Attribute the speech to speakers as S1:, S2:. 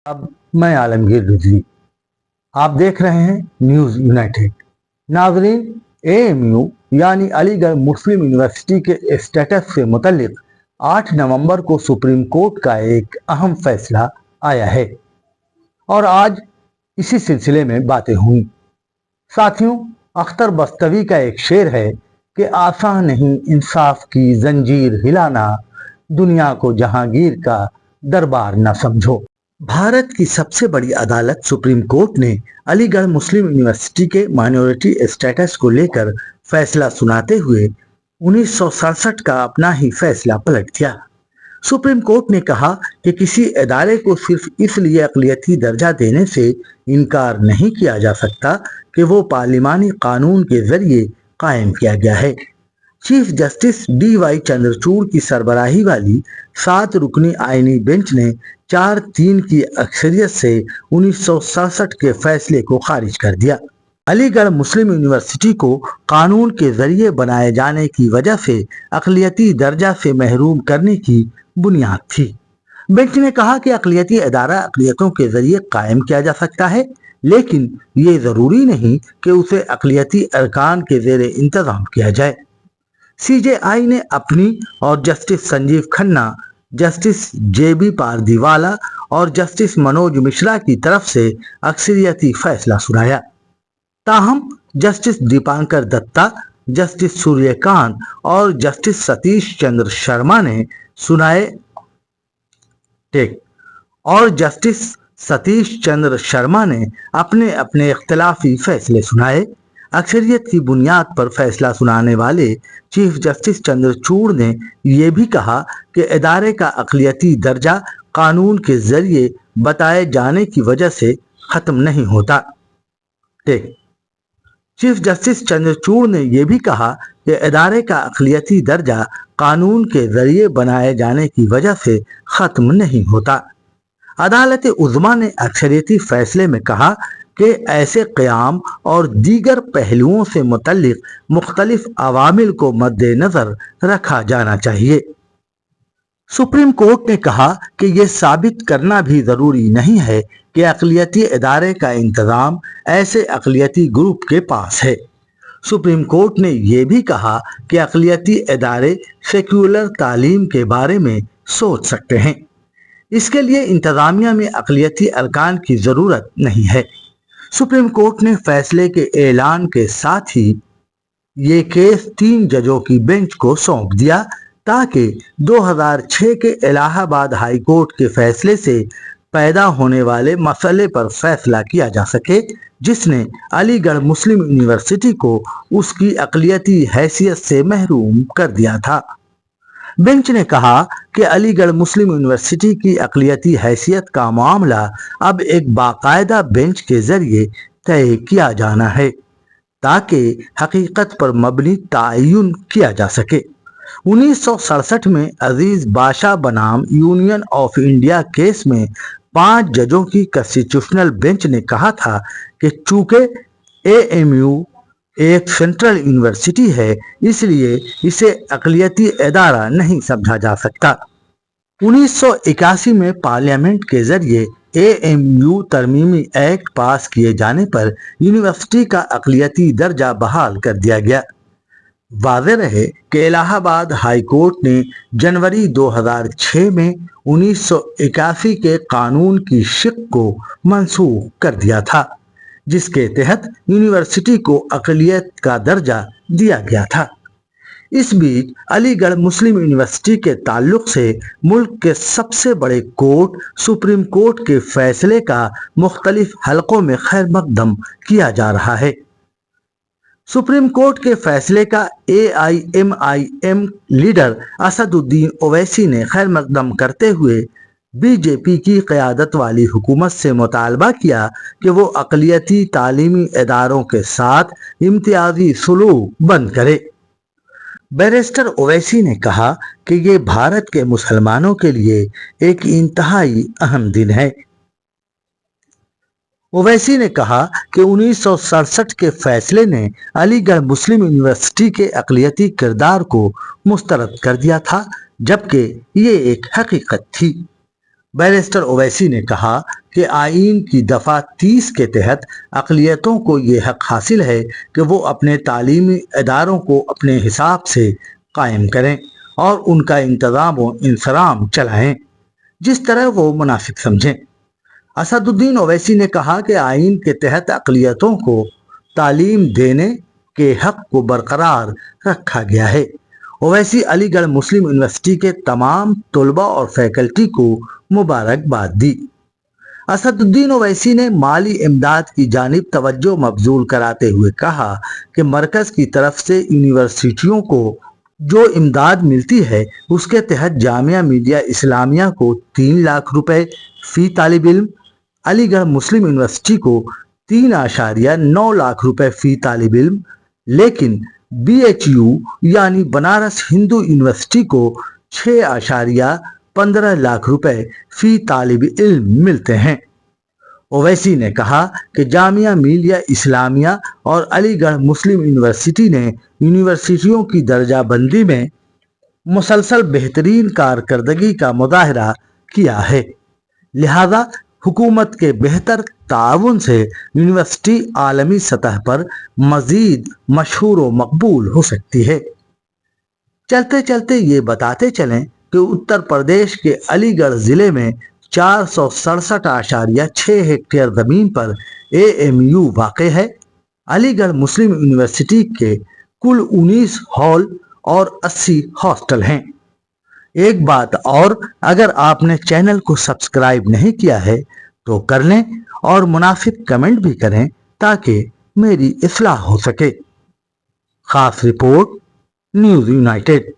S1: अब मैं आलमगीर रिजवी, आप देख रहे हैं न्यूज़ यूनाइटेड। नाजरीन, एएमयू यानी अलीगढ़ मुस्लिम यूनिवर्सिटी के स्टेटस से मुतल्लिक 8 नवंबर को सुप्रीम कोर्ट का एक अहम फैसला आया है और आज इसी सिलसिले में बातें हुई। साथियों, अख्तर बस्तवी का एक शेर है कि आसान नहीं इंसाफ की जंजीर हिलाना, दुनिया को जहांगीर का दरबार न समझो। भारत की सबसे बड़ी अदालत सुप्रीम कोर्ट ने अलीगढ़ मुस्लिम यूनिवर्सिटी के माइनॉरिटी स्टेटस को लेकर फैसला सुनाते हुए 1967 का अपना ही फैसला पलट दिया। सुप्रीम कोर्ट ने कहा कि किसी इदारे को सिर्फ इसलिए अक़लियती दर्जा देने से इनकार नहीं किया जा सकता कि वो पार्लिमानी कानून के जरिए कायम किया गया है। चीफ जस्टिस DY चंद्रचूड़ की सरबराही वाली 7 रुकनी आईनी बेंच ने 4-3 की अक्सरियत से 1967 के फैसले को खारिज कर दिया। अलीगढ़ मुस्लिम यूनिवर्सिटी को कानून के जरिए बनाए जाने की वजह से अक़लियती दर्जा से महरूम करने की बुनियाद थी। बेंच ने कहा कि अक़लियती इदारा अक़लियतों के जरिए कायम किया जा सकता है, लेकिन ये जरूरी नहीं कि उसे अक़लियती अरकान के ज़ेरे इंतजाम किया जाए। CJI ने अपनी और justice Sanjeev Khanna, justice JB Pardiwala और जस्टिस मनोज मिश्रा की तरफ से अक्सरियती फैसला सुनाया। ताहम जस्टिस दीपांकर दत्ता, जस्टिस सूर्यकांत और जस्टिस सतीश चंद्र शर्मा ने अपने अपने इख्तिलाफी फैसले सुनाए। अक्सरियत की बुनियाद पर फैसला सुनाने वाले चीफ जस्टिस चंद्रचूड़ ने यह भी कहा कि इदारे का अक़लियती दर्जा कानून के जरिए बताए जाने की वजह से खत्म नहीं होता। चीफ जस्टिस चंद्रचूड़ ने यह भी कहा कि इदारे का अक़लियती दर्जा कानून के जरिए बनाए जाने की वजह से खत्म नहीं होता। अदालत उज़्मा ने अक्सरियती फैसले में कहा कि ऐसे क़याम और दीगर पहलुओं से मुतल्लिक मुख्तलिफ अवामिल को मद्देनज़र रखा जाना चाहिए। सुप्रीम कोर्ट ने कहा कि यह साबित करना भी ज़रूरी नहीं है कि अक़लियती इदारे का इंतज़ाम ऐसे अक़लियती ग्रुप के पास है। सुप्रीम कोर्ट ने यह भी कहा कि अक़लियती इदारे सेक्युलर तालीम के बारे में सोच सकते हैं, इसके लिए इंतज़ामिया में अक़लियती अरकान की ज़रूरत नहीं है। सुप्रीम कोर्ट ने फैसले के ऐलान के साथ ही ये केस 3 जजों की बेंच को सौंप दिया ताकि 2006 के इलाहाबाद हाई कोर्ट के फैसले से पैदा होने वाले मसले पर फैसला किया जा सके, जिसने अलीगढ़ मुस्लिम यूनिवर्सिटी को उसकी अक़लियती हैसियत से महरूम कर दिया था। बेंच ने कहा कि अलीगढ़ मुस्लिम यूनिवर्सिटी की अक़लियती हैसियत का मामला अब एक बाकायदा बेंच के जरिए तय किया जाना है ताकि हकीकत पर मबनी तायुन किया जा सके। 1967 में अजीज बाशा बनाम यूनियन ऑफ इंडिया केस में 5 जजों की कॉन्स्टिट्यूशनल बेंच ने कहा था कि चूंकि AMU एक सेंट्रल यूनिवर्सिटी है, इसलिए इसे अक़लियती इदारा नहीं समझा जा सकता। 1981 में पार्लियामेंट के जरिए AMU तरमीमी एक्ट पास किए जाने पर यूनिवर्सिटी का अक़लियती दर्जा बहाल कर दिया गया। वाज़ेह रहे कि इलाहाबाद हाई कोर्ट ने जनवरी 2006 में 1981 के कानून की शिक को मंसूख कर दिया था, जिसके तहत यूनिवर्सिटी को अक़लियत का दर्जा दिया गया था। इस बीच अलीगढ़ मुस्लिम यूनिवर्सिटी के ताल्लुक से मुल्क के सबसे बड़े कोर्ट सुप्रीम कोर्ट के फैसले का मुख्तलिफ हलकों में खैर मकदम किया जा रहा है। सुप्रीम कोर्ट के फैसले का AIMIM लीडर असदुद्दीन ओवैसी ने खैर मकदम करते हुए BJP की क़यादत वाली हुकूमत से मुतालबा किया कि वो अक़लियती तालीमी इदारों के साथ इम्तियाजी सलूक बंद करे। बैरिस्टर ओवैसी ने कहा कि ये भारत के मुसलमानों के लिए एक इंतहाई अहम दिन है। ओवैसी ने कहा कि 1967 के फैसले ने अलीगढ़ मुस्लिम यूनिवर्सिटी के अक़लियती किरदार को मुस्तरद कर दिया था, जबकि ये एक हकीकत थी। बैरिस्टर ओवैसी ने कहा कि आईन की दफा 30 के तहत अक़लियतों को ये हक हासिल है कि वो अपने तालीमी इदारों को अपने हिसाब से कायम करें और उनका इंतज़ाम व इंसराम चलाएं जिस तरह वो मुनासिब समझें। असदुद्दीन ओवैसी ने कहा कि आईन के तहत अक़लियतों को तालीम देने के हक को बरकरार रखा गया है। ओवैसी अलीगढ़ मुस्लिम यूनिवर्सिटी के तमाम तलबा और फैकल्टी को मुबारकबाद दी। असदुद्दीन ओवैसी ने माली इमदाद की जानिब तवज्जो मबजूल कराते हुए कहा कि मरकज की तरफ से यूनिवर्सिटियों को जो इमदाद मिलती है उसके तहत जामिया मिलिया इस्लामिया को 3 लाख रुपए फी तालिब इल्म, अलीगढ़ मुस्लिम यूनिवर्सिटी को 3.9 लाख रुपए फी तालिब इल्म, लेकिन BHU यानी बनारस हिंदू यूनिवर्सिटी को 6.15 लाख रुपए फी तालिब इल्म मिलते हैं। ओवैसी ने कहा कि जामिया मिलिया इस्लामिया और अलीगढ़ मुस्लिम यूनिवर्सिटी ने यूनिवर्सिटियों की दर्जाबंदी में मुसलसल बेहतरीन कारकर्दगी का मुजाहरा किया है, लिहाजा हुकूमत के बेहतर ताउन से यूनिवर्सिटी आलमी सतह पर मजीद मशहूर व मकबूल हो सकती है। चलते चलते ये बताते चलें कि उत्तर प्रदेश के अलीगढ़ जिले में 467.6 हेक्टेयर जमीन पर AMU वाक़ है। अलीगढ़ मुस्लिम यूनिवर्सिटी के कुल 19 हॉल और 80 हॉस्टल हैं। एक बात और, अगर आपने चैनल को सब्सक्राइब नहीं किया है तो कर लें और मुनासिब कमेंट भी करें ताकि मेरी इस्लाह हो सके। खास रिपोर्ट, न्यूज़ यूनाइटेड।